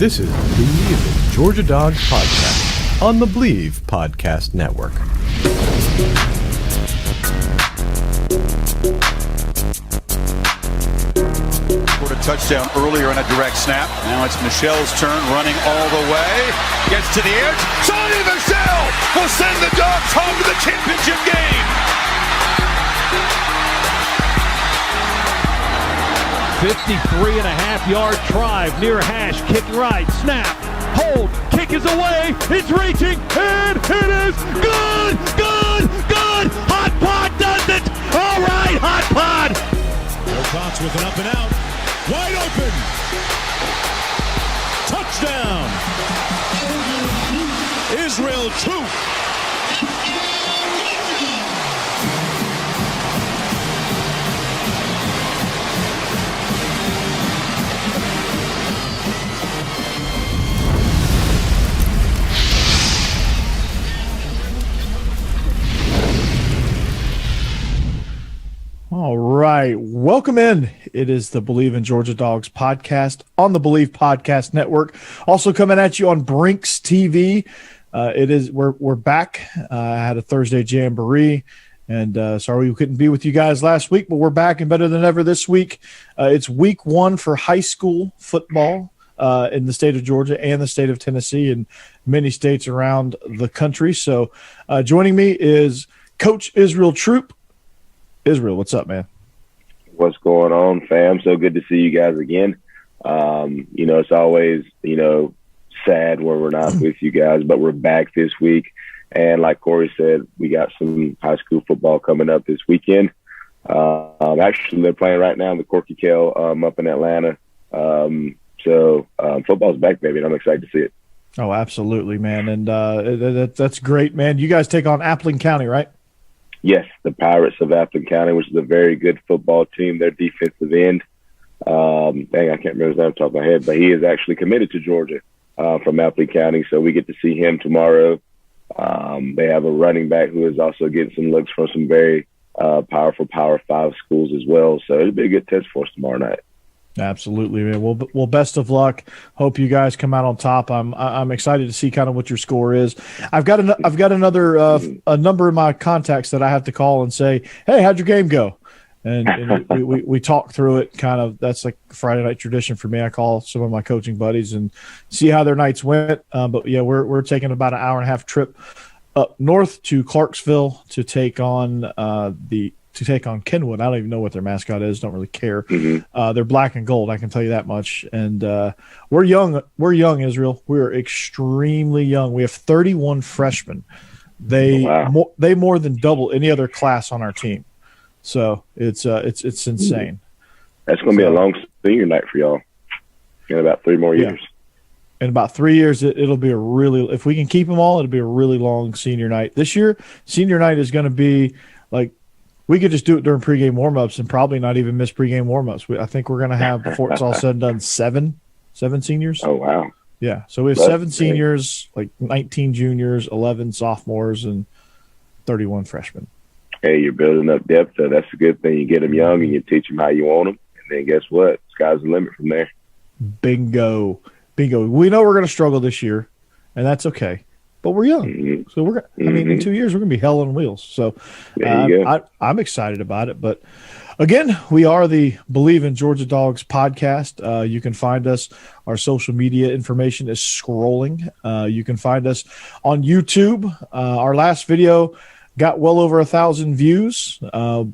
This is the Georgia Dawgs podcast on the Bleav Podcast Network. Scored a touchdown earlier on a direct snap. Now it's Michelle's turn, running all the way. Gets to the edge. Sonny Michel will send the Dawgs home to the championship game. 53.5-yard drive near hash, kick right, snap, hold, kick is away, it's reaching, and it is good, good, good. Hot Pod does it. All right, Hot Pod. Wilcox with an up and out, wide open. Touchdown. Israel Troupe. All right. Welcome in. It is the Bleav in Georgia Dawgs podcast on the Bleav Podcast Network. Also coming at you on Brinks TV. We're back. I had a Thursday jamboree, and sorry we couldn't be with you guys last week, but we're back and better than ever this week. It's week 1 for high school football in the state of Georgia and the state of Tennessee and many states around the country. So joining me is Coach Israel Troupe. Israel, what's up, man? What's going on, fam? So good to see you guys again. It's always, sad when we're not with you guys, but we're back this week. And like Corey said, we got some high school football coming up this weekend. Actually, they're playing right now in the Corky Kell up in Atlanta. So football's back, baby, and I'm excited to see it. Oh, absolutely, man. And that's great, man. You guys take on Appling County, right? Yes, the Pirates of Appling County, which is a very good football team. Their defensive end, I can't remember his name off the top of my head, but he is actually committed to Georgia from Appling County, so we get to see him tomorrow. They have a running back who is also getting some looks from some very powerful Power 5 schools as well, so it'll be a good test for us tomorrow night. Absolutely, man. Well, best of luck. Hope you guys come out on top. I'm excited to see kind of what your score is. I've got another a number of my contacts that I have to call and say, hey, how'd your game go? And we talk through it. Kind of that's like Friday night tradition for me. I call some of my coaching buddies and see how their nights went. But yeah, we're taking about an hour and a half trip up north to Clarksville to take on Kenwood. I don't even know what their mascot is. Don't really care. Mm-hmm. They're black and gold. I can tell you that much. And we're young. We're young, Israel. We're extremely young. We have 31 freshmen. They more than double any other class on our team. So it's insane. That's going to be a long senior night for y'all in about 3 more years. In about 3 years, it'll be if we can keep them all, it'll be a really long senior night. This year, senior night is going to be like, we could just do it during pregame warmups and probably not even miss pregame warmups. I think we're going to have, before it's all said and done, seven seniors. Oh, wow. Yeah. So we have 7 seniors, like 19 juniors, 11 sophomores, and 31 freshmen. Hey, you're building up depth, so that's a good thing. You get them young and you teach them how you want them. And then guess what? Sky's the limit from there. Bingo. We know we're going to struggle this year, and that's okay. But we're young, mm-hmm. So we're. I mean, in 2 years we're gonna be hell on wheels. So I'm excited about it. But again, we are the Bleav in Georgia Dawgs podcast. You can find us. Our social media information is scrolling. You can find us on YouTube. Our last video got well over 1,000 views.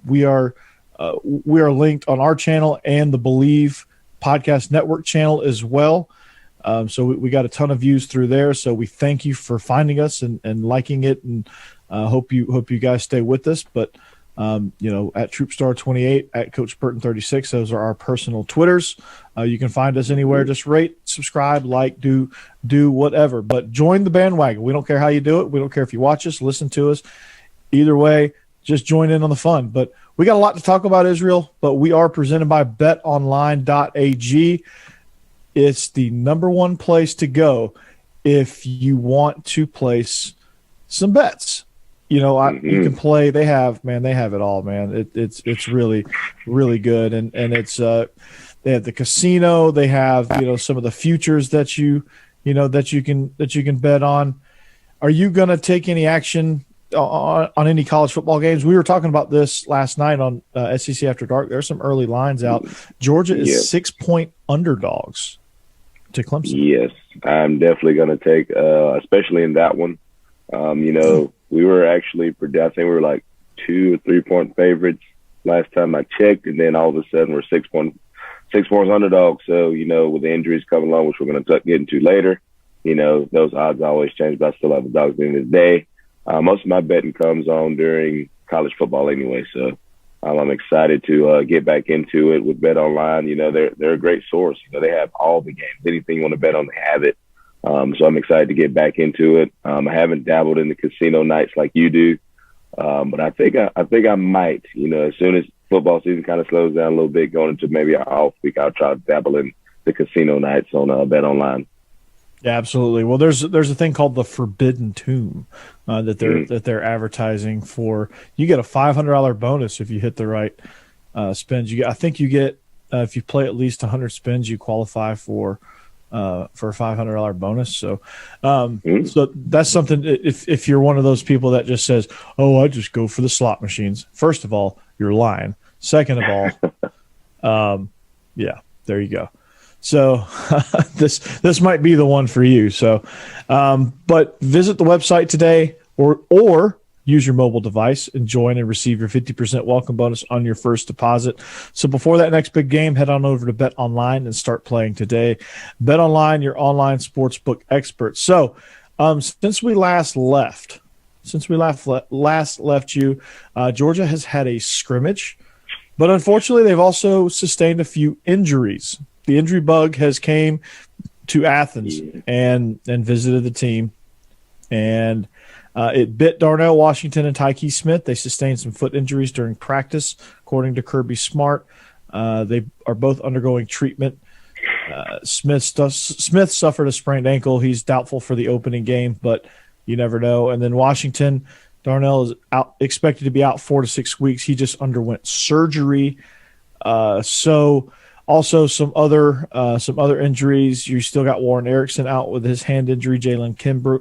We are linked on our channel and the Bleav Podcast Network channel as well. So we got a ton of views through there. So we thank you for finding us and liking it, and hope you guys stay with us. But at TroupeStar28, at Coach Burton 36, those are our personal Twitters. You can find us anywhere. Just rate, subscribe, like, do whatever. But join the bandwagon. We don't care how you do it. We don't care if you watch us, listen to us. Either way, just join in on the fun. But we got a lot to talk about, Israel. But we are presented by BetOnline.ag. It's the number one place to go if you want to place some bets. You can play. They have it all, man. It's really, really good, and it's They have the casino. They have some of the futures that you can bet on. Are you going to take any action on any college football games? We were talking about this last night on SEC After Dark. There's some early lines out. Georgia is 6-point underdogs to Clemson. Yes, I'm definitely going to take, especially in that one. We were actually, I think we were like 2 or 3 point favorites last time I checked, and then all of a sudden we're 6 points underdogs. So, with the injuries coming along, which we're going to get into later, those odds always change, but I still have the Dogs at the end of the day. Most of my betting comes on during college football anyway, so I'm excited to get back into it with Bet Online. They're a great source. They have all the games. Anything you want to bet on, they have it. So I'm excited to get back into it. I haven't dabbled in the casino nights like you do, but I think I might. As soon as football season kind of slows down a little bit, going into maybe an off week, I'll try to dabble in the casino nights on Bet Online. Yeah, absolutely. Well, there's a thing called the Forbidden Tomb that they're advertising for. You get a $500 bonus if you hit the right spins. I think you get if you play at least 100 spins, you qualify for a $500 bonus. So, so that's something. If you're one of those people that just says, "Oh, I just go for the slot machines," first of all, you're lying. Second of all, yeah, there you go. So this might be the one for you. So, but visit the website today, or use your mobile device and join and receive your 50% welcome bonus on your first deposit. So before that next big game, head on over to Bet Online and start playing today. Bet Online, your online sportsbook expert. So, since we last left you, Georgia has had a scrimmage, but unfortunately, they've also sustained a few injuries. The injury bug has came to Athens and visited the team, and it bit Darnell Washington and Tyke Smith. They sustained some foot injuries during practice, according to Kirby Smart. They are both undergoing treatment. Smith suffered a sprained ankle. He's doubtful for the opening game, but you never know. And then Washington, Darnell is expected to be out 4 to 6 weeks. He just underwent surgery. So also some other injuries. You still got Warren Erickson out with his hand injury. Jalen Kimber,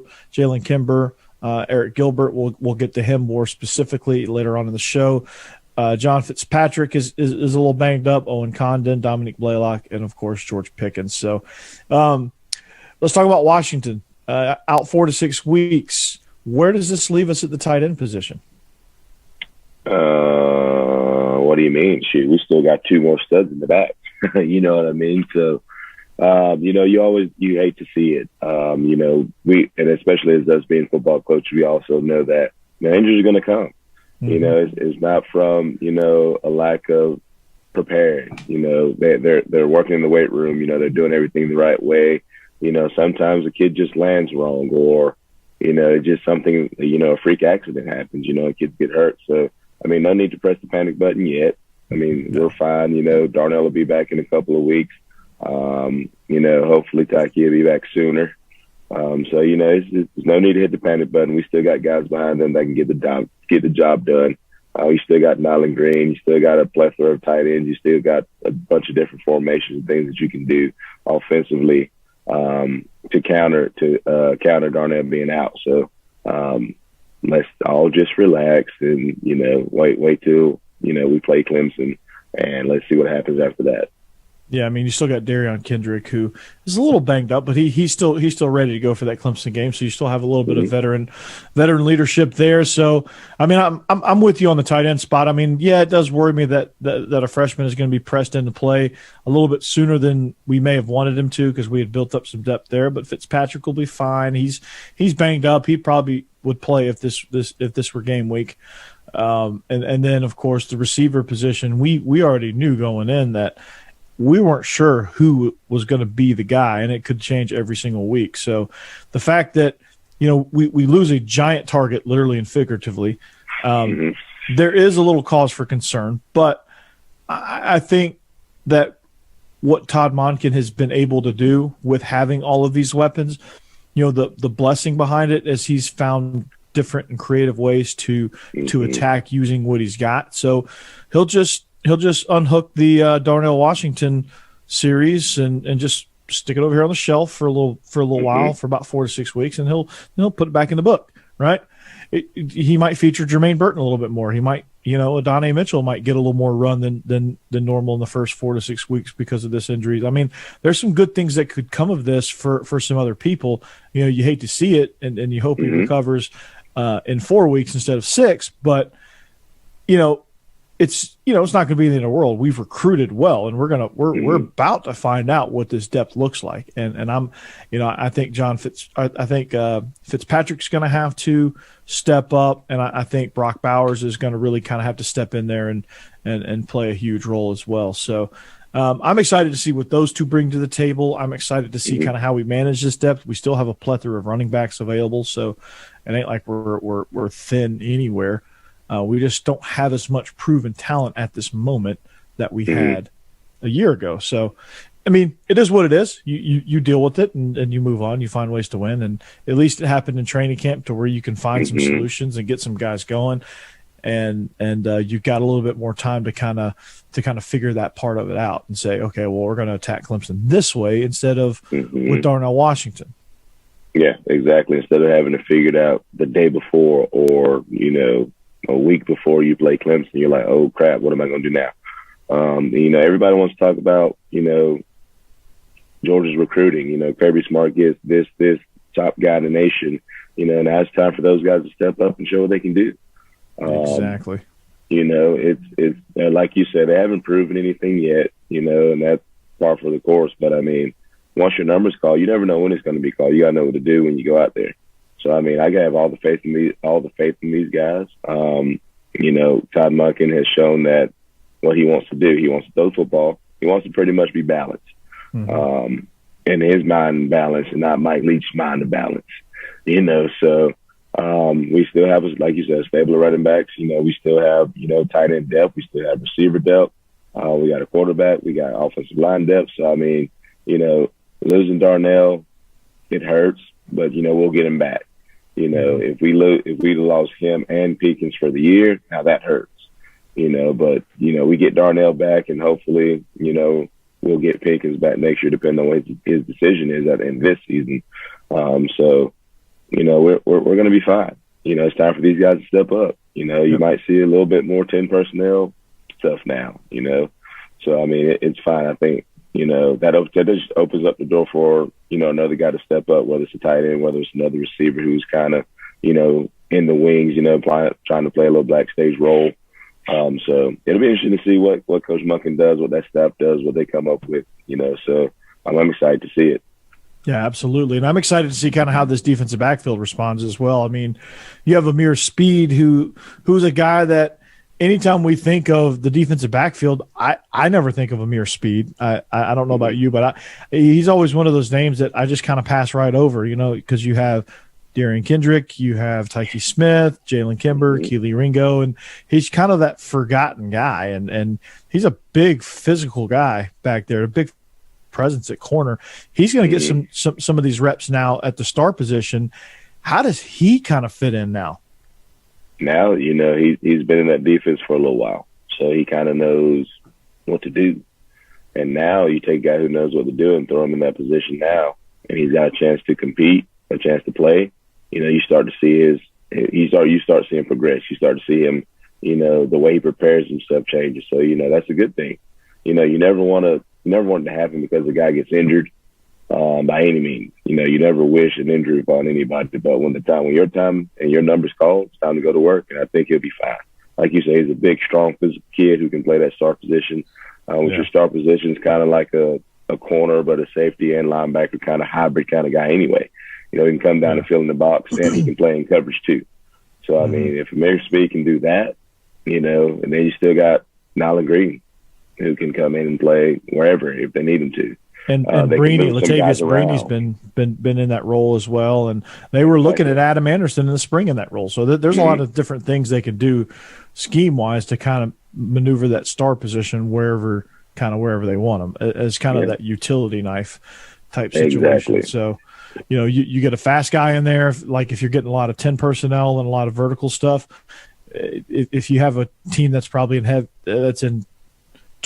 Arik Gilbert. We'll get to him more specifically later on in the show. John Fitzpatrick is a little banged up. Owen Condon, Dominic Blaylock, and of course George Pickens. So let's talk about Washington. Out 4 to 6 weeks. Where does this leave us at the tight end position? What do you mean? Shoot, we still got 2 more studs in the back. You know what I mean? So, you hate to see it. And especially as us being football coach, we also know that injuries are going to come. Mm-hmm. It's not from, a lack of preparing. They're working in the weight room. They're doing everything the right way. Sometimes a kid just lands wrong, or, it's just something, a freak accident happens, kids get hurt. So, no need to press the panic button yet. We're fine. Darnell will be back in a couple of weeks. Hopefully Tyke will be back sooner. There's no need to hit the panic button. We still got guys behind them that can get the job done. You still got Nyland Green. You still got a plethora of tight ends. You still got a bunch of different formations and things that you can do offensively to counter Darnell being out. So let's all just relax and wait till we play Clemson, and let's see what happens after that. Yeah, you still got Darion Kendrick, who is a little banged up, but he's still ready to go for that Clemson game. So you still have a little bit of veteran leadership there. So I'm with you on the tight end spot. It does worry me that a freshman is going to be pressed into play a little bit sooner than we may have wanted him to, because we had built up some depth there. But Fitzpatrick will be fine. He's banged up. He probably would play if this were game week. And then of course the receiver position, we already knew going in that we weren't sure who was going to be the guy, and it could change every single week. So the fact that, we lose a giant target, literally and figuratively, there is a little cause for concern. But I think that what Todd Monken has been able to do with having all of these weapons, the blessing behind it is he's found different and creative ways to attack using what he's got. So he'll just unhook the Darnell Washington series and just stick it over here on the shelf for a little while, for about 4 to 6 weeks, and he'll put it back in the book, right? He might feature Jermaine Burton a little bit more. He might, Donnie Mitchell might get a little more run than normal in the first 4 to 6 weeks because of this injury. I mean, there's some good things that could come of this for some other people. You hate to see it, and you hope he recovers in 4 weeks instead of 6, but it's not going to be the end of the world. We've recruited well, and we're about to find out what this depth looks like. And I'm, I think Fitzpatrick's going to have to step up, and I think Brock Bowers is going to really kind of have to step in there and play a huge role as well. So I'm excited to see what those two bring to the table. I'm excited to see kind of how we manage this depth. We still have a plethora of running backs available, so it ain't like we're thin anywhere. We just don't have as much proven talent at this moment that we had a year ago. So, I mean, it is what it is. You deal with it and you move on. You find ways to win. And at least it happened in training camp to where you can find some solutions and get some guys going. And you've got a little bit more time to kind of figure that part of it out and say, okay, well, we're going to attack Clemson this way instead of with Darnell Washington. Yeah, exactly. Instead of having to figure it out the day before or, a week before you play Clemson, you're like, oh crap, what am I going to do now? Everybody wants to talk about, Georgia's recruiting. Kirby Smart gets this top guy in the nation. Now it's time for those guys to step up and show what they can do. Exactly. It's like you said, they haven't proven anything yet. And that's par for the course. But I mean, once your number's called, you never know when it's going to be called. You got to know what to do when you go out there. So, I mean, I got to have all the faith in these guys. Todd Monken has shown that what he wants to do. He wants to throw football. He wants to pretty much be balanced. And his mind balanced and not Mike Leach's mind balance. So we still have, like you said, stable running backs. We still have, tight end depth. We still have receiver depth. We got a quarterback. We got offensive line depth. So, I mean, losing Darnell, it hurts, but, we'll get him back. If we lost him and Pickens for the year, now that hurts. But we get Darnell back, and hopefully, we'll get Pickens back next year, depending on what his decision is at the end of this season. So, we're going to be fine. It's time for these guys to step up. You might see a little bit more 10 personnel stuff now. So I mean, it's fine. I think that just opens up the door for another guy to step up, whether it's a tight end, whether it's another receiver who's kind of in the wings, trying to play a little backstage role. So it'll be interesting to see what Coach Monken does, what that staff does, what they come up with. So I'm excited to see it. Yeah, absolutely. And I'm excited to see kind of how this defensive backfield responds as well. I mean, you have Amir Speed, who's a guy that anytime we think of the defensive backfield, I never think of Amir Speed. I don't know about you, but he's always one of those names that I just kind of pass right over, because you have Darian Kendrick, you have Tyke Smith, Jalen Kimber, Keely Ringo, and he's kind of that forgotten guy. And he's a big physical guy back there, a big presence at corner. He's going to get some of these reps now at the star position. How does he kind of fit in now? Now, he's been in that defense for a little while, so he kind of knows what to do. And now you take a guy who knows what to do and throw him in that position now, and he's got a chance to compete, a chance to play. You start to see you start seeing progress. You start to see him, the way he prepares himself changes. So, that's a good thing. You never want it to happen because the guy gets injured by any means. You never wish an injury upon anybody, but when your time and your number's called, it's time to go to work, and I think he'll be fine. Like you say, he's a big, strong, physical kid who can play that star position. Your star position is kind of like a corner, but a safety and linebacker kind of hybrid kind of guy anyway. He can come down and fill in the box, and he can play in coverage too. So, I mean, if Amir Speed can do that, and then you still got Nyland Green, who can come in and play wherever if they need him to. And Latavius Brady's been in that role as well. And they were looking at Adam Anderson in the spring in that role. So there's a lot of different things they can do scheme-wise to kind of maneuver that star position wherever they want them, as kind of that utility knife type situation. Exactly. So, you get a fast guy in there, like if you're getting a lot of 10 personnel and a lot of vertical stuff, if you have a team that's probably that's in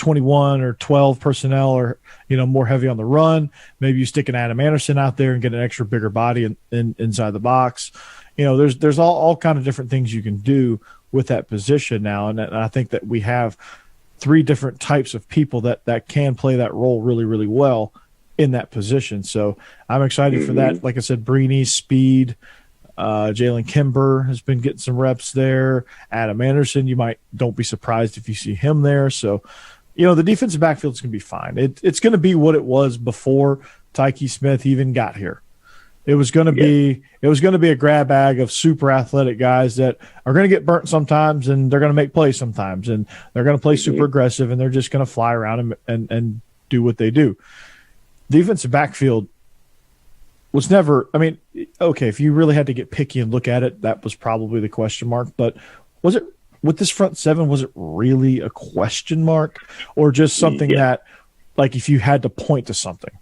21 or 12 personnel are, more heavy on the run. Maybe you stick an Adam Anderson out there and get an extra bigger body inside the box. There's all kind of different things you can do with that position now. And I think that we have 3 different types of people that can play that role really, really well in that position. So I'm excited for that. Like I said, Breeny's speed, Jalen Kimber has been getting some reps there. Adam Anderson, don't be surprised if you see him there. So, the defensive backfield is going to be fine. It's going to be what it was before Tyke Smith even got here. It was going to be a grab bag of super athletic guys that are going to get burnt sometimes, and they're going to make plays sometimes, and they're going to play super aggressive, and they're just going to fly around and do what they do. Defensive backfield was never – okay, if you really had to get picky and look at it, that was probably the question mark. But was it – with this front 7, was it really a question mark or just something that, like, if you had to point to something?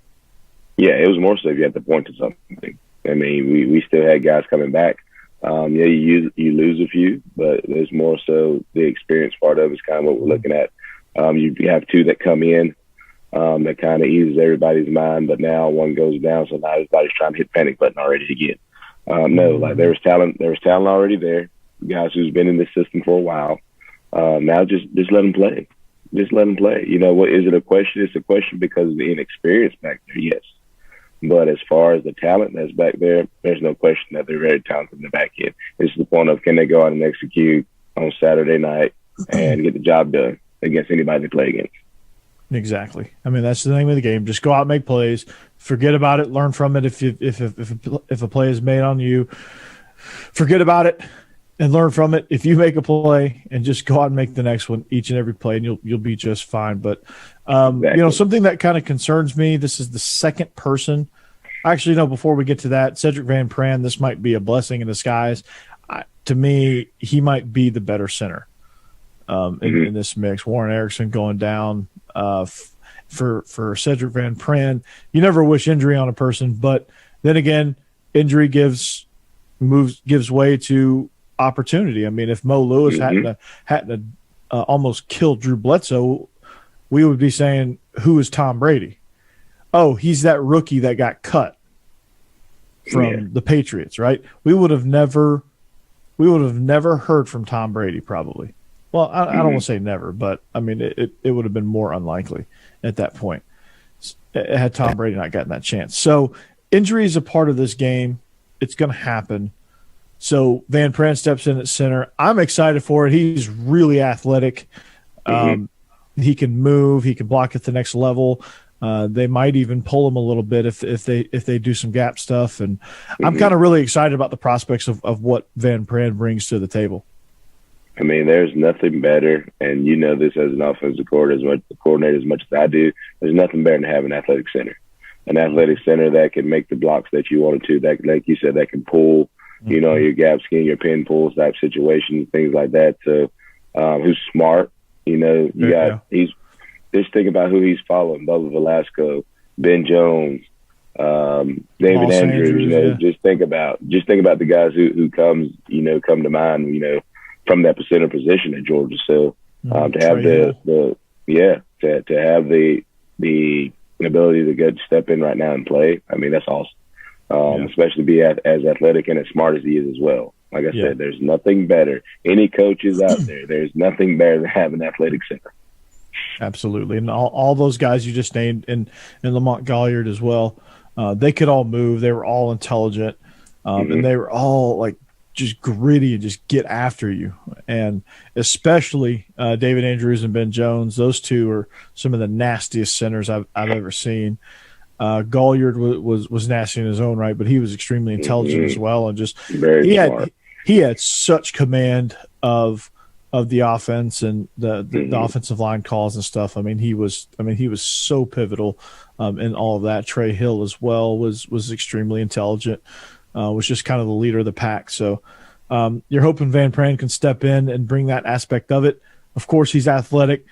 Yeah, it was more so if you had to point to something. We still had guys coming back. You lose a few, but there's more so the experience part of it is kind of what we're looking at. You have 2 that come in that kind of eases everybody's mind, but now one goes down, so now everybody's trying to hit panic button already again. There was talent already there. Guys who's been in this system for a while. Now just let them play. Just let them play. What is it a question? It's a question because of the inexperience back there, yes. But as far as the talent that's back there, there's no question that they're very talented in the back end. It's the point of, can they go out and execute on Saturday night and get the job done against anybody they play against? Exactly. That's the name of the game. Just go out and make plays. Forget about it. Learn from it. If a play is made on you, forget about it and learn from it. If you make a play, and just go out and make the next one each and every play, and you'll be just fine. But exactly. Something that kind of concerns me. This is the second person. Actually, no. Before we get to that, Cedric Van Praan. This might be a blessing in disguise. To me, he might be the better center in this mix. Warren Erickson going down for Cedric Van Praan. You never wish injury on a person, but then again, injury gives way to opportunity. If Mo Lewis hadn't almost killed Drew Bledsoe, we would be saying, who is Tom Brady? Oh, he's that rookie that got cut from the Patriots, right? We would have never heard from Tom Brady probably. Well, I don't want to say never, but it would have been more unlikely at that point had Tom Brady not gotten that chance. So injury is a part of this game. It's going to happen. So Van Praan steps in at center. I'm excited for it. He's really athletic. He can move. He can block at the next level. They might even pull him a little bit if they do some gap stuff. And I'm kind of really excited about the prospects of what Van Praan brings to the table. There's nothing better, and this as an offensive coordinator as much as I do. There's nothing better than having an athletic center. An athletic center that can make the blocks that you wanted to, that, like you said, that can pull, your gap scheme, your pin pulls type situations, things like that. So who's smart, he's just think about who he's following: Bubba Velasco, Ben Jones, David Andrews. Just think about the guys who come to mind, from that center position at Georgia. So to have to have the ability to get step in right now and play, that's awesome. Especially be as athletic and as smart as he is as well. Like I said, there's nothing better. Any coaches out there's nothing better than having an athletic center. Absolutely. And all those guys you just named, and Lamont Galliard as well, they could all move. They were all intelligent, and they were all just gritty and just get after you. And especially David Andrews and Ben Jones, those two are some of the nastiest centers I've ever seen. Galliard was nasty in his own right, but he was extremely intelligent as well, and just he had such command of the offense and the offensive line calls and stuff. He was so pivotal in all of that. Trey Hill as well was extremely intelligent. Was just kind of the leader of the pack. So you're hoping Van Praan can step in and bring that aspect of it. Of course, he's athletic.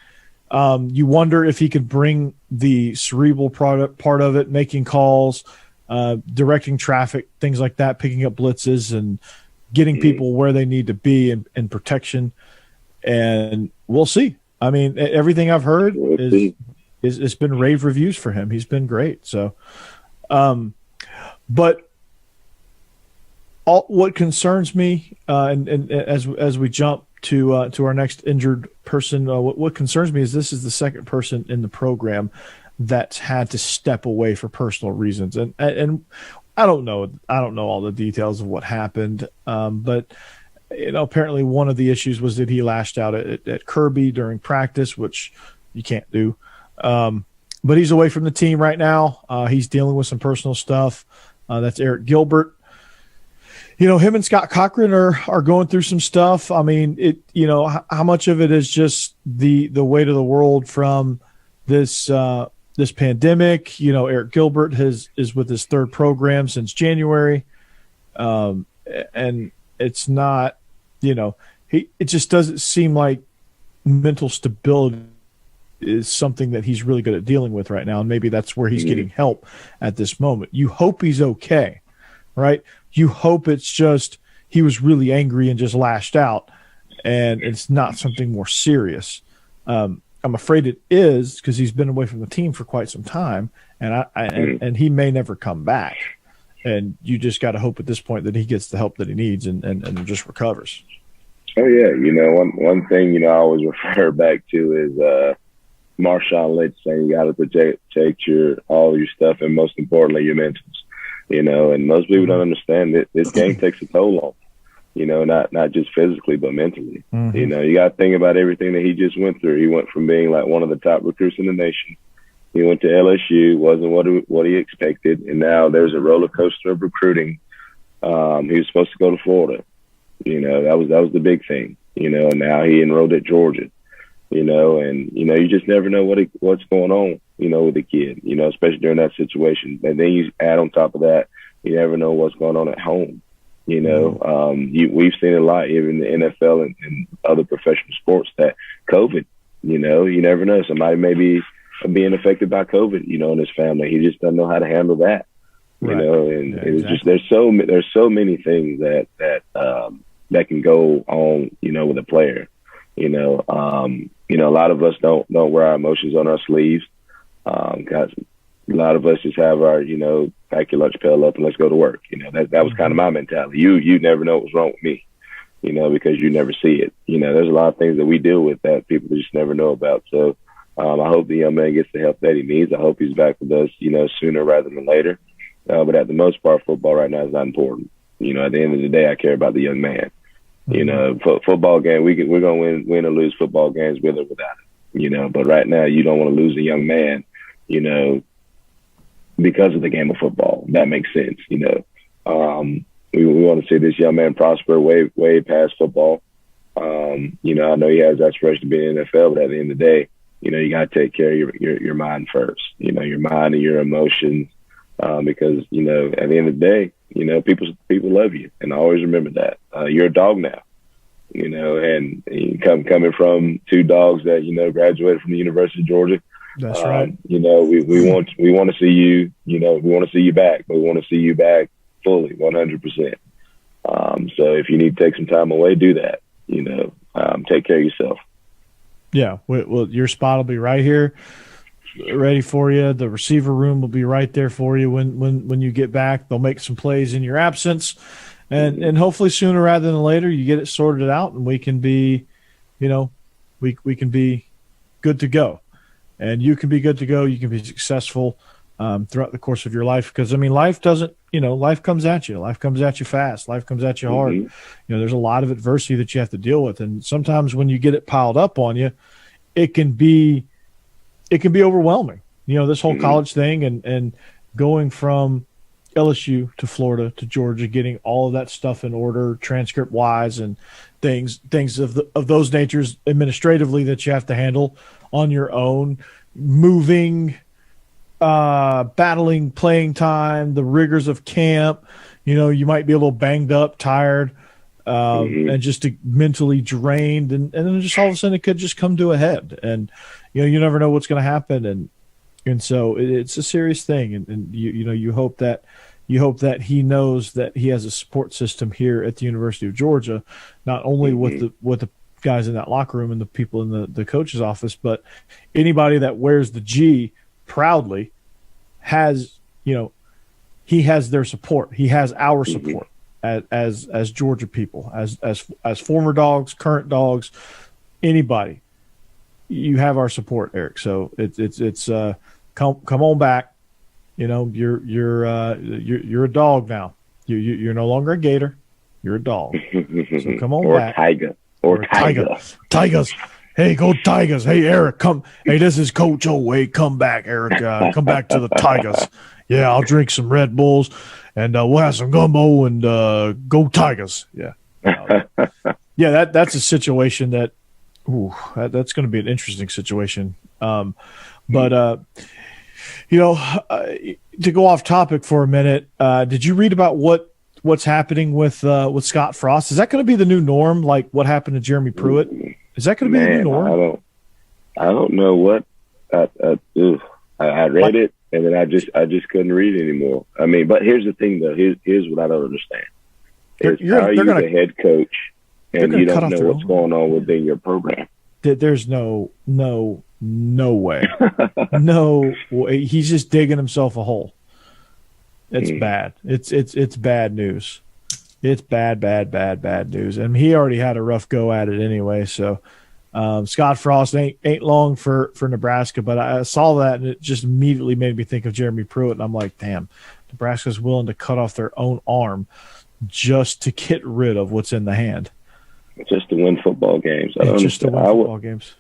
You wonder if he could bring the cerebral part of it, making calls, directing traffic, things like that, picking up blitzes and getting people where they need to be in protection. And we'll see. I mean, everything I've heard is it's been rave reviews for him. He's been great. So, but what concerns me, and as we jump to our next injured person, what concerns me is this is the second person in the program that's had to step away for personal reasons, and I don't know all the details of what happened, but apparently one of the issues was that he lashed out at Kirby during practice, which you can't do. But he's away from the team right now. He's dealing with some personal stuff. That's Arik Gilbert. Him and Scott Cochran are going through some stuff. I mean, how much of it is just the weight of the world from this pandemic? Arik Gilbert is with his third program since January. And it's not, it just doesn't seem like mental stability is something that he's really good at dealing with right now. And maybe that's where he's getting help at this moment. You hope he's okay, right? You hope it's just he was really angry and just lashed out and it's not something more serious. I'm afraid it is because he's been away from the team for quite some time and he may never come back. And you just got to hope at this point that he gets the help that he needs and just recovers. Oh, yeah. One thing, I always refer back to is Marshawn Lynch saying you got to protect all your stuff and most importantly, your mentals. And most people don't understand that this game takes a toll on them, not just physically, but mentally. Mm-hmm. You got to think about everything that he just went through. He went from being like one of the top recruits in the nation. He went to LSU, wasn't what he expected, and now there's a roller coaster of recruiting. He was supposed to go to Florida. That was the big thing. And now he enrolled at Georgia. And you just never know what's going on, with the kid, especially during that situation. And then you add on top of that, you never know what's going on at home. We've seen a lot, even in the NFL and other professional sports, that COVID, you never know. Somebody may be being affected by COVID, in his family. He just doesn't know how to handle that, and it's just there's so many things that can go on, with a player. A lot of us don't wear our emotions on our sleeves. Guys, a lot of us just have our, pack your lunch pail up and let's go to work. That was kind of my mentality. You never know what's wrong with me, because you never see it. There's a lot of things that we deal with that people just never know about. So I hope the young man gets the help that he needs. I hope he's back with us, sooner rather than later. But at the most part, football right now is not important. At the end of the day, I care about the young man. Football game, we're going to win or lose football games with or without it. But right now, you don't want to lose a young man, because of the game of football. That makes sense. We want to see this young man prosper way past football. I know he has aspirations to be in the NFL, but at the end of the day, you got to take care of your mind first, your mind and your emotions, because, at the end of the day, people love you. And I always remember that. You're a dog now, and coming from two dogs that, graduated from the University of Georgia. That's right. We want to see you, we want to see you back, but we want to see you back fully, 100%. So if you need to take some time away, do that, take care of yourself. Yeah. Well, your spot will be right here, ready for you. The receiver room will be right there for you when you get back. They'll make some plays in your absence, and hopefully sooner rather than later you get it sorted out and we can be, we can be good to go, and you can be good to go. You can be successful throughout the course of your life, because life doesn't, life comes at you. Life comes at you fast. Life comes at you hard. Mm-hmm. There's a lot of adversity that you have to deal with, and sometimes when you get it piled up on you, it can be overwhelming. This whole college thing and going from LSU to Florida to Georgia, getting all of that stuff in order, transcript wise, and things of those natures administratively that you have to handle on your own, moving, battling playing time, the rigors of camp. You might be a little banged up, tired, and just mentally drained, and then just all of a sudden it could just come to a head, and you never know what's going to happen, and so it's a serious thing, and you hope that he knows that he has a support system here at the University of Georgia, not only with the guys in that locker room and the people in the coach's office, but anybody that wears the G proudly has, he has their support. He has our support as Georgia people, as former Dogs, current Dogs, anybody. You have our support, Eric. So it's come on back. You're a Dog now. You're no longer a Gator. You're a Dog. So come on back. Or Tiger. Tigers. Hey, go Tigers. Hey, Eric, come. Hey, this is Coach O. Hey, come back, Eric. Come back to the Tigers. Yeah, I'll drink some Red Bulls, and we'll have some gumbo, and go Tigers. Yeah. Yeah, that's a situation that's going to be an interesting situation. But to go off topic for a minute, did you read about what's happening with Scott Frost? Is that going to be the new norm, like what happened to Jeremy Pruitt? Is that going to be the new norm? I don't know what. I read it, and then I just couldn't read it anymore. I mean, but here's the thing, though. Here's what I don't understand. How are you the head coach, and you don't know what's going on within your program? There's no way. No way. He's just digging himself a hole. It's bad. It's bad news. It's bad news. And he already had a rough go at it anyway. So Scott Frost ain't long for Nebraska, but I saw that and it just immediately made me think of Jeremy Pruitt. And I'm like, damn, Nebraska's willing to cut off their own arm just to get rid of what's in the hand. Just to win football games. Games.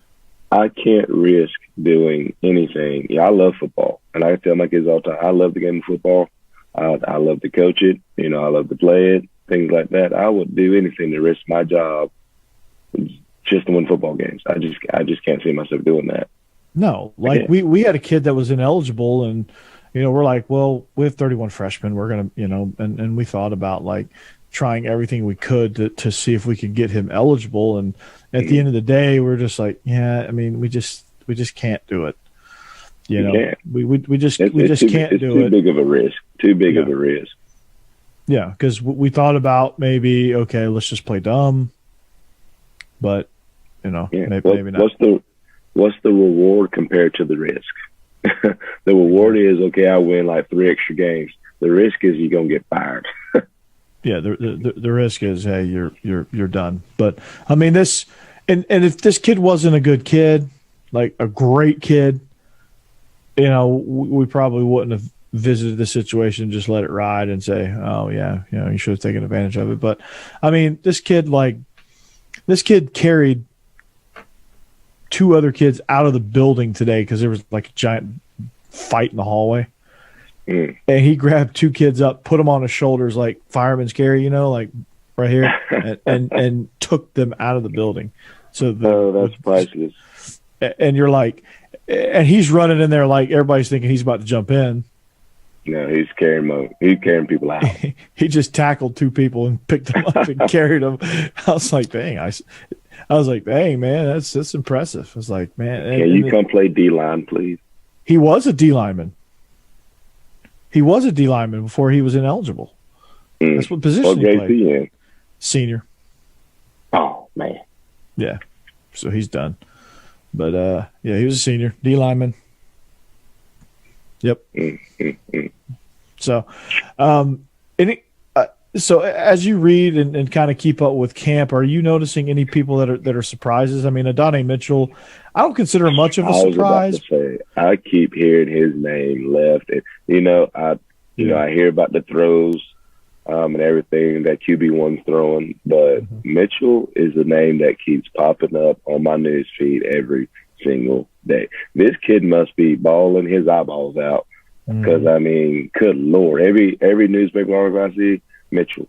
I can't risk doing anything. Yeah, I love football. And I tell my kids all the time, I love the game of football. I love to coach it. I love to play it, things like that. I would do anything to risk my job just to win football games. I just can't see myself doing that. No, like we had a kid that was ineligible, and we're like, well, we have 31 freshmen. We're gonna, and we thought about like trying everything we could to see if we could get him eligible. And at the end of the day, we're just like, yeah, I mean, we just can't do it. We just can't do it. It's too big of a risk. Too big of a risk. Yeah, because we thought about maybe, okay, let's just play dumb, but maybe not. What's the reward compared to the risk? The reward is, okay, I win like 3 extra games. The risk is you're gonna get fired. Yeah, the risk is, hey, you're done. But I mean, this and if this kid wasn't a good kid, like a great kid, we probably wouldn't have visited the situation, just let it ride and say, oh yeah, you should have taken advantage of it. But I mean, this kid carried 2 other kids out of the building today because there was like a giant fight in the hallway. And he grabbed 2 kids up, put them on his shoulders like fireman's carry, like right here, and took them out of the building. So that's priceless. And you're like, and he's running in there like everybody's thinking he's about to jump in. No, he's carrying people out. He just tackled 2 people and picked them up and carried them. I was like, dang, I was like, dang, man, that's impressive. I was like, man, can you come play D-line, please? He was a D lineman. He was a D lineman before he was ineligible. That's what position he played. In? Senior. Oh man. Yeah. So he's done. But he was a senior D lineman. Yep. So, so as you read and kind of keep up with camp, are you noticing any people that are surprises? I mean, Donnie Mitchell, I don't consider much of a surprise. I keep hearing his name left, and I hear about the throws and everything that QB1's throwing, but Mitchell is the name that keeps popping up on my news feed every single day. This kid must be bawling his eyeballs out because I mean, good Lord, every newspaper article I see, Mitchell's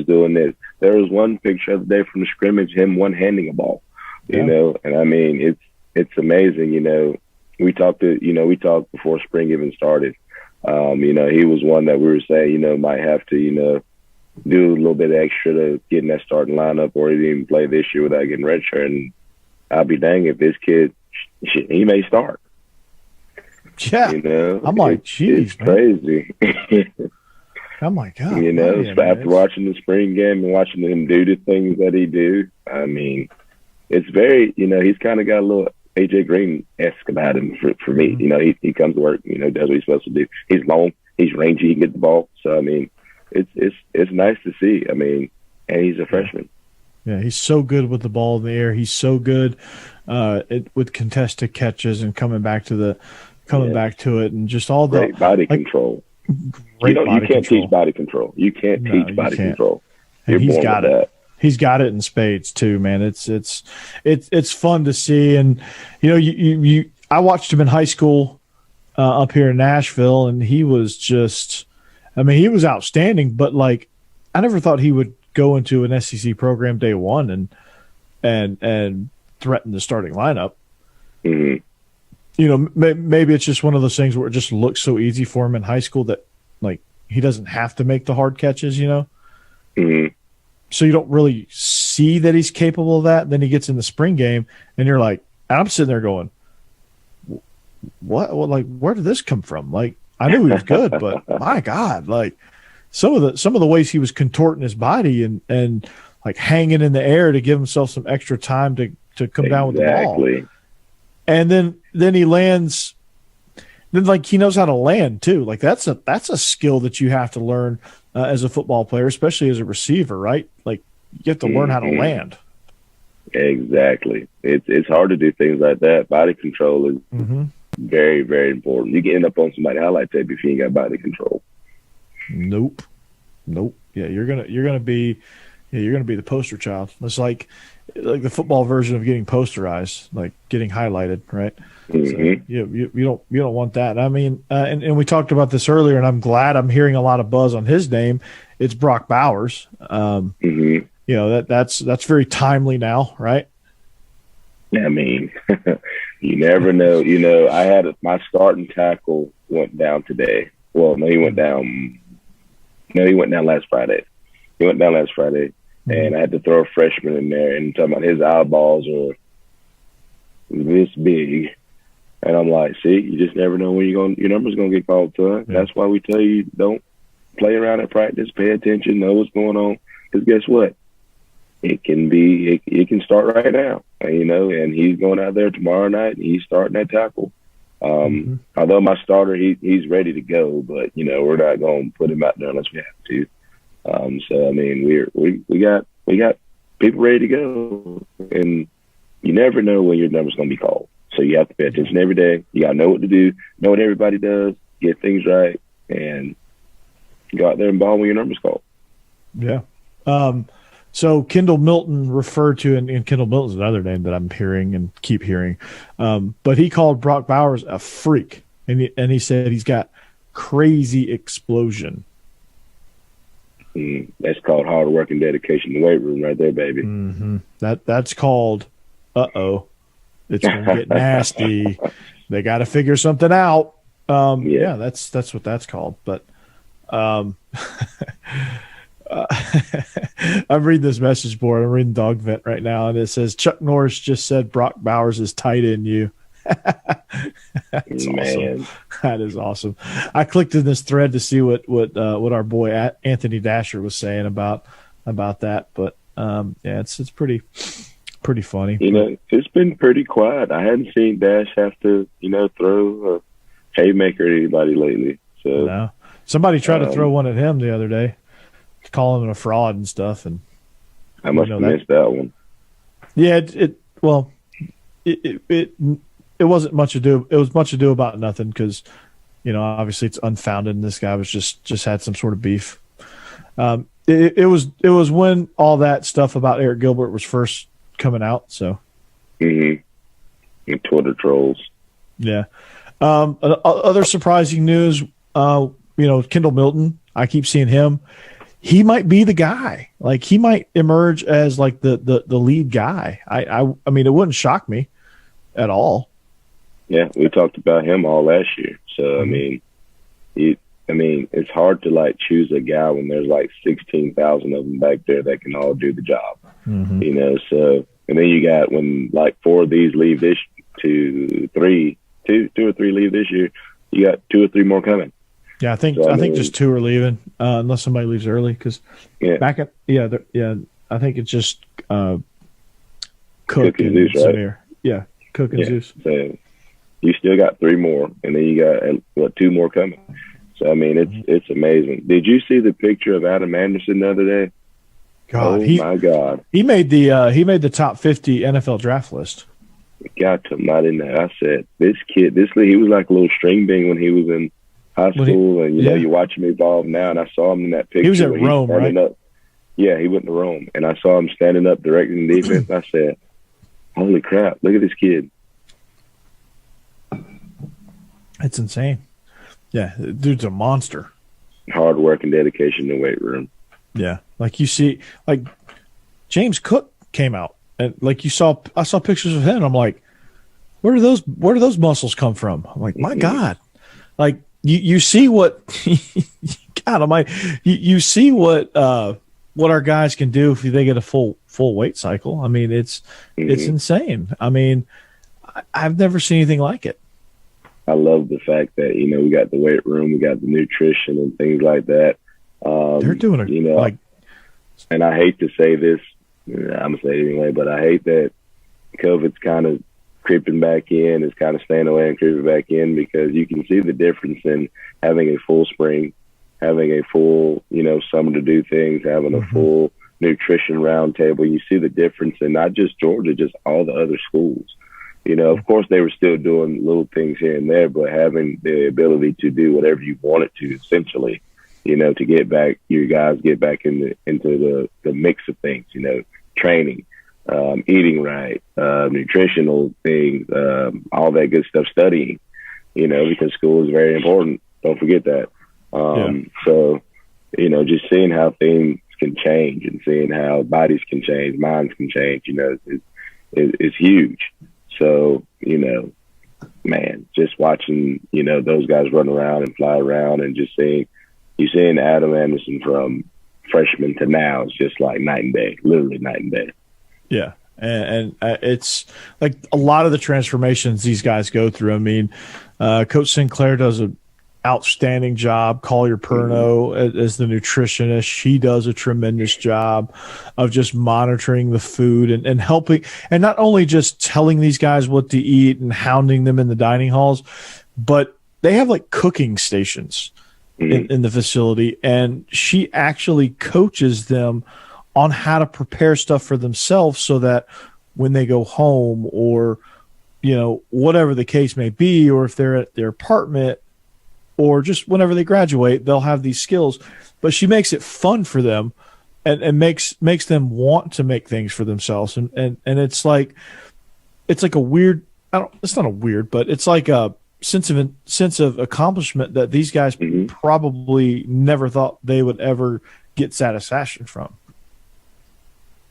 doing this. There was one picture of the day from the scrimmage, him one-handing a ball, and I mean, it's amazing. We talked before spring even started. He was one that we were saying, might have to, do a little bit extra to get in that starting lineup, or he didn't even play this year without getting redshirt. And I'll be dang if this kid, he may start. Yeah, I'm like, geez, it's crazy. Oh my God! After watching the spring game and watching him do the things that he do, I mean, it's very, he's kind of got a little AJ Green-esque about him for me. He comes to work, does what he's supposed to do. He's long, he's rangy, he can get the ball. So, I mean, it's nice to see. I mean, and he's a freshman. Yeah, he's so good with the ball in the air. He's so good with contested catches and coming back to it, and just all the great body control. You can't teach body control. You can't teach body control. And he's got it. That. He's got it in spades too, man. It's fun to see, and I watched him in high school up here in Nashville, and he was he was outstanding. But like, I never thought he would go into an SEC program day one and threaten the starting lineup. Mm-hmm. Maybe it's just one of those things where it just looks so easy for him in high school that like he doesn't have to make the hard catches, Mm-hmm. So you don't really see that he's capable of that. Then he gets in the spring game, and you're like, I'm sitting there going, what? Well, like, where did this come from? Like, I knew he was good, but my God, like some of the ways he was contorting his body and like hanging in the air to give himself some extra time to come down with the ball. And then he lands. Then like he knows how to land too. Like that's a skill that you have to learn as a football player, especially as a receiver, right? Like you have to learn how to land. Exactly. It's hard to do things like that. Body control is very, very important. You can end up on somebody's highlight tape if you ain't got body control. Nope. Yeah, you're gonna be the poster child. It's like the football version of getting posterized, like getting highlighted, right? Mm-hmm. So you don't want that. I mean, and we talked about this earlier, and I'm glad I'm hearing a lot of buzz on his name. It's Brock Bowers. That's very timely now, right? I mean, you never know. I had my starting tackle went down today. Well, no, he went down last Friday. And I had to throw a freshman in there, and talking about his eyeballs are this big. And I'm like, see, you just never know when your number's gonna get called to. Yeah. That's why we tell you don't play around at practice, pay attention, know what's going on. Because guess what? It can start right now, and he's going out there tomorrow night, and he's starting that tackle. Although my starter, he's ready to go, but we're not going to put him out there unless we have to. So I mean, we got people ready to go, and you never know when your number's going to be called. So you have to pay attention every day. You got to know what to do, know what everybody does, get things right, and go out there and ball when your number's called. Yeah. So Kendall Milton referred to, and Kendall Milton's another name that I'm hearing and keep hearing, but he called Brock Bowers a freak, and he said he's got crazy explosion. That's called hard work and dedication in the weight room right there, baby. Mm-hmm. That's called it's going to get nasty. They got to figure something out. Yeah, that's what that's called. But I'm reading this message board. I'm reading Dog Vent right now, and it says Chuck Norris just said Brock Bowers is tight in you. That's awesome. That is awesome. I clicked in this thread to see what our boy Anthony Dasher was saying about that, but it's pretty funny. It's been pretty quiet. I hadn't seen Dash have to throw a haymaker at anybody lately. So no. Somebody tried to throw one at him the other day, calling him a fraud and stuff, and I must have missed that one. Yeah, it wasn't much ado. It was much ado about nothing because, obviously it's unfounded, and this guy was just had some sort of beef. It was when all that stuff about Arik Gilbert was first coming out. So, and Twitter trolls. Yeah. Other surprising news. Kendall Milton. I keep seeing him. He might be the guy. Like he might emerge as like the lead guy. I mean, it wouldn't shock me at all. Yeah, we talked about him all last year. So I mean, it's hard to like choose a guy when there's like 16,000 of them back there that can all do the job. So and then you got when like 4 of these leave this, 2 or 3 leave this year, you got 2 or 3 more coming. Yeah, I think just 2 are leaving unless somebody leaves early because I think it's just Cook and Zeus, right? Zamir. Yeah, Cook and Zeus. So you still got 3 more, and then you got 2 more coming. So I mean, it's amazing. Did you see the picture of Adam Anderson the other day? God, my God, he made the top 50 NFL draft list. Got to not in there. I said, this kid, he was like a little string bean when he was in high school, and you know, you watch him evolve now. And I saw him in that picture. He was at Rome, right? Yeah, he went to Rome, and I saw him standing up directing the defense. I said, holy crap, look at this kid. It's insane. Yeah, dude's a monster. Hard work and dedication in the weight room. Yeah, like you see, like James Cook came out, and like I saw pictures of him. And I'm like, where do those muscles come from? I'm like, my God, like you see what God, I'm like, you see what our guys can do if they get a full weight cycle. I mean, it's insane. I mean, I've never seen anything like it. I love the fact that, you know, we got the weight room, we got the nutrition and things like that. They're doing it, you know, and I hate to say this, I'm gonna say it anyway, but I hate that COVID's kind of creeping back in, is kind of staying away and creeping back in, because you can see the difference in having a full spring, having a full, you know, summer to do things, having a full nutrition roundtable. You see the difference in not just Georgia, just all the other schools. You know, of course, they were still doing little things here and there, but having the ability to do whatever you wanted to, essentially, you know, to get back, your guys get back into the mix of things, you know, training, eating right, nutritional things, all that good stuff, studying, you know, because school is very important. Don't forget that. So, you know, just seeing how things can change and seeing how bodies can change, minds can change, you know, is huge. So, you know, man, just watching, you know, those guys run around and fly around and just seeing Adam Anderson from freshman to now is just like night and day, literally night and day. Yeah. And it's like a lot of the transformations these guys go through. I mean, Coach Sinclair does an outstanding job. Collier Perno as the nutritionist, she does a tremendous job of just monitoring the food and helping, and not only just telling these guys what to eat and hounding them in the dining halls, but they have like cooking stations in the facility, and she actually coaches them on how to prepare stuff for themselves so that when they go home, or, you know, whatever the case may be, or if they're at their apartment, or just whenever they graduate, they'll have these skills. But she makes it fun for them, and makes them want to make things for themselves. And it's like a weird, it's not a weird, but it's like a sense of accomplishment that these guys probably never thought they would ever get satisfaction from.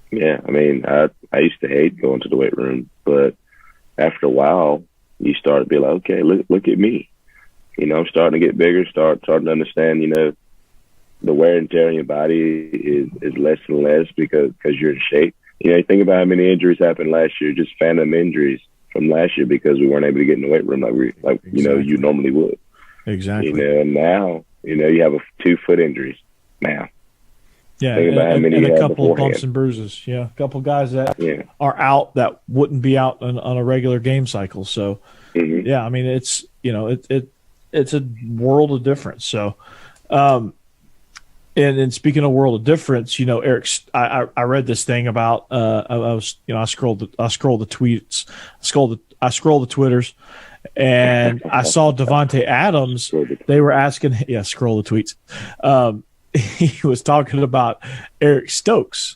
Yeah, I mean, I used to hate going to the weight room, but after a while, you start to be like, okay, look at me. You know, I'm starting to get bigger, starting to understand, you know, the wear and tear on your body is less and less because you're in shape. You know, you think about how many injuries happened last year, just phantom injuries from last year because we weren't able to get in the weight room like you know, you normally would. Exactly. You know, and now, you know, you have 2-foot injuries now. Yeah, think about how many and you a had couple of beforehand. bumps and bruises. Yeah, a couple of guys that are out that wouldn't be out on a regular game cycle. So, yeah, I mean, it's, you know, it's a world of difference. So, and speaking of world of difference, you know, Eric, I read this thing about I scrolled the tweets, I scrolled the Twitters, and I saw Davante Adams. They were asking, scroll the tweets. He was talking about Eric Stokes,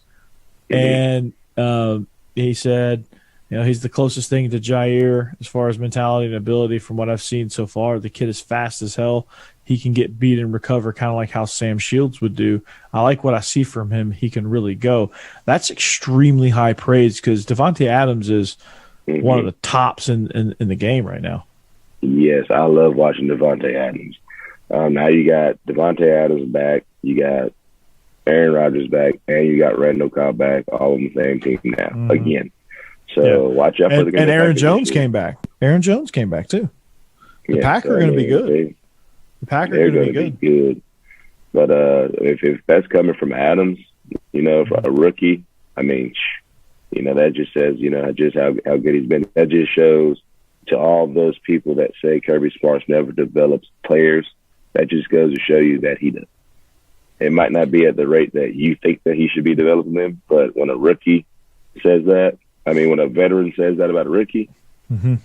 and he said, you know, he's the closest thing to Jair as far as mentality and ability from what I've seen so far. The kid is fast as hell. He can get beat and recover kind of like how Sam Shields would do. I like what I see from him. He can really go. That's extremely high praise because Davante Adams is one of the tops in the game right now. Yes, I love watching Davante Adams. Now you got Davante Adams back, you got Aaron Rodgers back, and you got Randall Cobb back, all on the same team now again. So watch out for the. And Aaron Jones came back. Aaron Jones came back too. The Packers are going to be good. The Packers are going to be good. But if that's coming from Adams, you know, for a rookie, I mean, that just says, just how good he's been. That just shows to all those people that say Kirby Smart's never develops players, that just goes to show you that he does. It might not be at the rate that you think that he should be developing them, but when a rookie says that, when a veteran says that about a rookie, and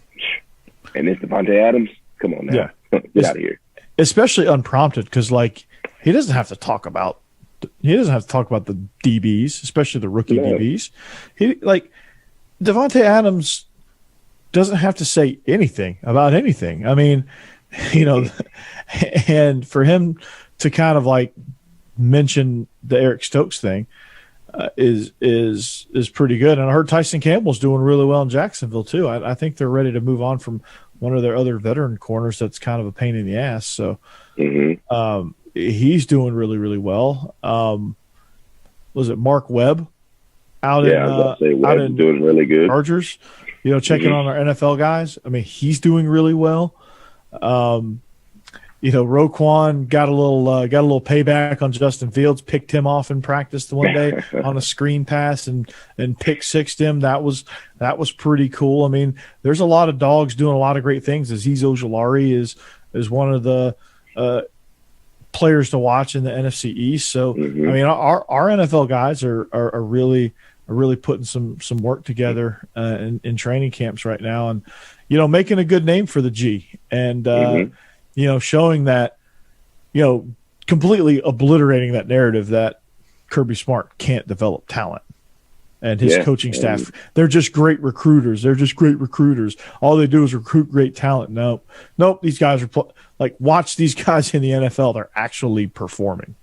it's Davante Adams, come on now. Yeah. Get out of here. Especially unprompted, because, he doesn't have to talk about the DBs, especially the rookie DBs. Davante Adams doesn't have to say anything about anything. And for him to kind of mention the Eric Stokes thing is pretty good. And I heard Tyson Campbell's doing really well in Jacksonville too. I think they're ready to move on from one of their other veteran corners that's kind of a pain in the ass. So he's doing really, really well. Was it Mark Webb Webb's doing really good. Chargers, checking on our NFL guys. He's doing really well. Roquan got a little payback on Justin Fields, picked him off in practice the one day on a screen pass and pick sixed him. That was pretty cool. There's a lot of dogs doing a lot of great things. Azeez Ojulari is one of the players to watch in the NFC East. So our NFL guys are really putting some work together in training camps right now, and making a good name for the G, and showing that, completely obliterating that narrative that Kirby Smart can't develop talent, and his coaching staff, they're just great recruiters. All they do is recruit great talent. Nope. These guys are watch these guys in the NFL. They're actually performing.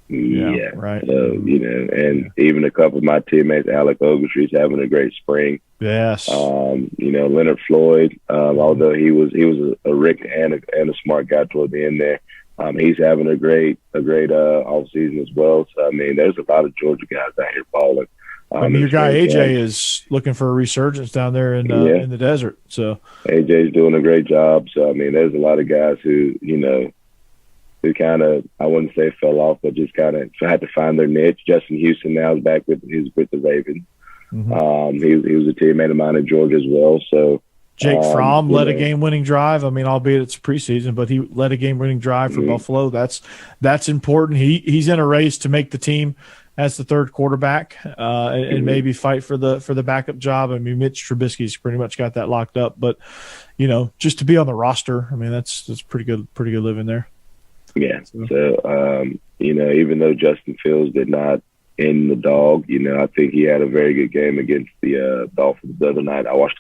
Yeah. Right. So, and even a couple of my teammates, Alec Ogletree's having a great spring. Yes. Leonard Floyd, although he was a Rick and a smart guy toward the end there, he's having a great off season as well. So there's a lot of Georgia guys out here balling. Your guy AJ is looking for a resurgence down there in the desert. So AJ's doing a great job. So there's a lot of guys who kind of, I wouldn't say fell off, but just kind of had to find their niche. Justin Houston now is back with the Ravens. He was a teammate of mine in Georgia as well. So Jake Fromm led a game-winning drive. Albeit it's preseason, but he led a game-winning drive for Buffalo. That's important. He's in a race to make the team as the third quarterback and maybe fight for the backup job. Mitch Trubisky's pretty much got that locked up. But just to be on the roster, that's pretty good living there. Yeah. So, even though Justin Fields did not end the dog, I think he had a very good game against the Dolphins the other night. I watched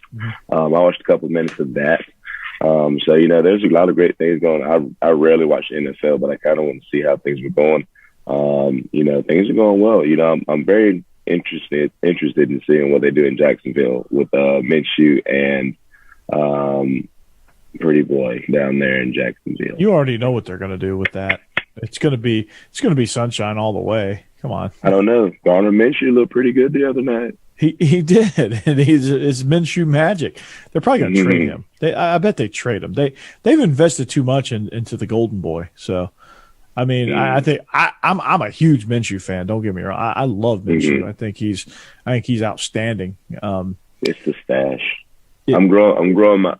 a couple of minutes of that. So, there's a lot of great things going on. I rarely watch the NFL, but I kind of want to see how things were going. Things are going well. I'm very interested in seeing what they do in Jacksonville with Minshew and Pretty Boy down there in Jacksonville. You already know what they're going to do with that. It's going to be sunshine all the way. Come on. I don't know. Garner Minshew looked pretty good the other night. He did, and it's Minshew magic. They're probably going to trade him. I bet they trade him. They've invested too much into the Golden Boy. So, I think I'm a huge Minshew fan. Don't get me wrong. I love Minshew. I think he's outstanding. It's the stash. I'm growing my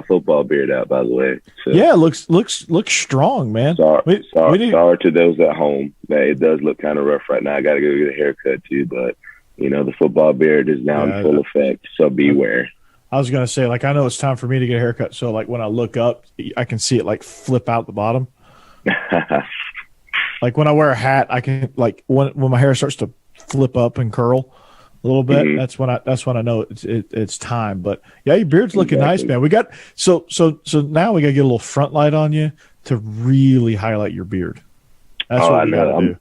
football beard out, by the way. So. Yeah, it looks strong, man. Sorry to those at home. It does look kind of rough right now. I got to go get a haircut too, but the football beard is now in full effect. So beware. I was gonna say, I know it's time for me to get a haircut. So, when I look up, I can see it flip out the bottom. When I wear a hat, I can when my hair starts to flip up and curl a little bit. That's when I know it's time. But yeah, your beard's looking nice, man. We got so now we got to get a little front light on you to really highlight your beard. That's what we got to do.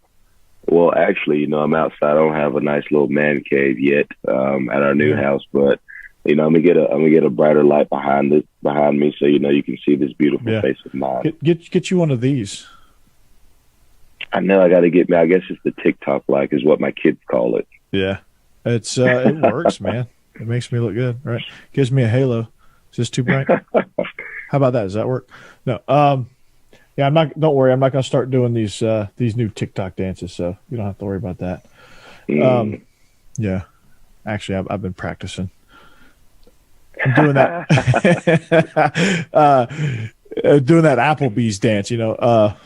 Well, actually, I'm outside. I don't have a nice little man cave yet at our new house, but I'm gonna get a brighter light behind me, so you can see this beautiful face of mine. Get you one of these. I know I got to get me. I guess it's the TikTok is what my kids call it. Yeah. It works, man. It makes me look good, right? Gives me a halo. Is this too bright? How about that? Does that work? No. Yeah, don't worry. I'm not going to start doing these new TikTok dances, so you don't have to worry about that. Yeah. Actually, I've been practicing. I'm doing that. Doing that Applebee's dance, no,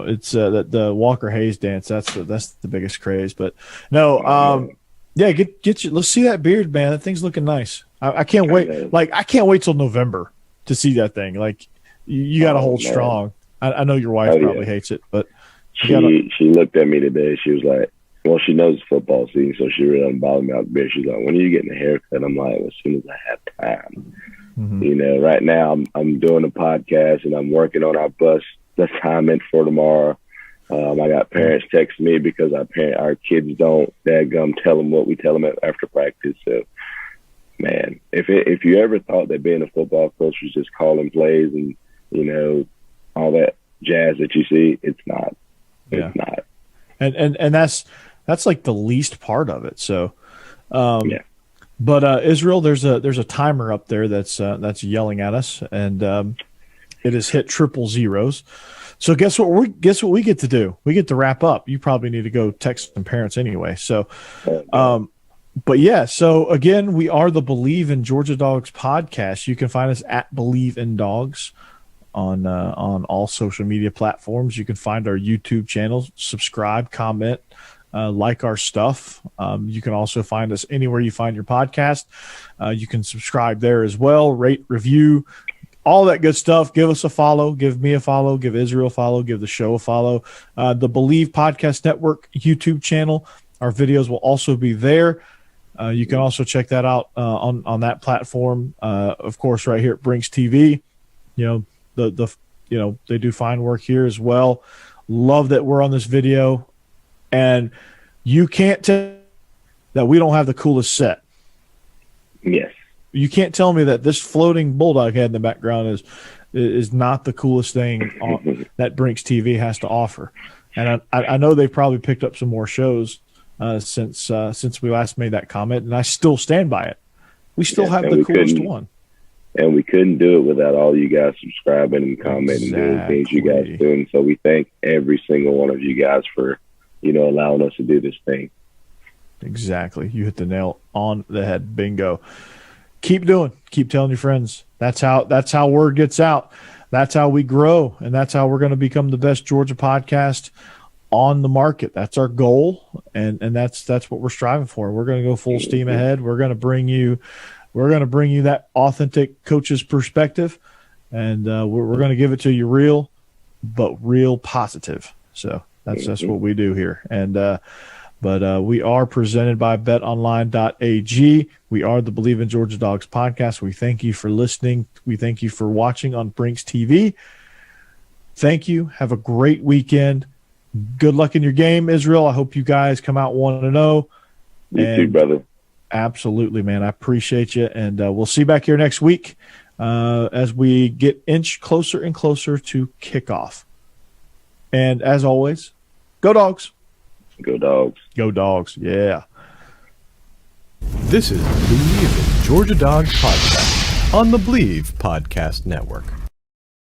it's the Walker Hayes dance. That's the biggest craze. But no, yeah, get you. Let's see that beard, man. That thing's looking nice. I can't wait. Like, I can't wait till November to see that thing. Like, you got to hold strong. I know your wife probably hates it, but she looked at me today. She was like, well, she knows football season, so she really doesn't bother me out the beard. She's like, when are you getting a haircut? I'm like, well, as soon as I have time. Mm-hmm. Right now I'm doing a podcast and I'm working on our bus assignment for tomorrow. I got parents texting me because our kids don't dadgum tell them what we tell them after practice. So, man, if you ever thought that being a football coach was just calling plays and all that jazz that you see, it's not. It's not. And that's like the least part of it. So, But Israel, there's a timer up there that's yelling at us, and it has hit 000. So guess what we get to do? We get to wrap up. You probably need to go text some parents anyway. So, but yeah. So again, we are the Bleav in Georgia Dawgs podcast. You can find us at Bleav in Dawgs on all social media platforms. You can find our YouTube channel, subscribe, comment. Like our stuff. You can also find us anywhere you find your podcast. You can subscribe there as well, rate, review, all that good stuff. Give us a follow, give me a follow, give Israel a follow, give the show a follow. The Bleav Podcast Network YouTube channel, our videos will also be there. You can also check that out on that platform. Of course, right here at Brinks TV, they do fine work here as well. Love that we're on this video. And you can't tell that we don't have the coolest set. Yes. You can't tell me that this floating bulldog head in the background is not the coolest thing that Brinks TV has to offer. And I know they've probably picked up some more shows since we last made that comment, and I still stand by it. We still have the coolest one. And we couldn't do it without all you guys subscribing and commenting and doing things you guys doing. So we thank every single one of you guys for allowing us to do this thing. Exactly. You hit the nail on the head. Bingo. Keep telling your friends. That's how word gets out. That's how we grow. And that's how we're going to become the best Georgia podcast on the market. That's our goal. And that's what we're striving for. We're going to go full steam ahead. We're going to bring you that authentic coach's perspective. And we're going to give it to you real, but real positive. So that's what we do here. And but we are presented by betonline.ag. We are the Bleav in Georgia Dawgs podcast. We thank you for listening. We thank you for watching on Brinks TV. Thank you. Have a great weekend. Good luck in your game, Israel. I hope you guys come out 1-0. You too, brother. Absolutely, man. I appreciate you. And we'll see you back here next week as we get inch closer and closer to kickoff. And as always, go Dogs. Go Dogs. Go Dogs. Yeah. This is the Bleav in Georgia Dawgs podcast on the Bleav Podcast Network.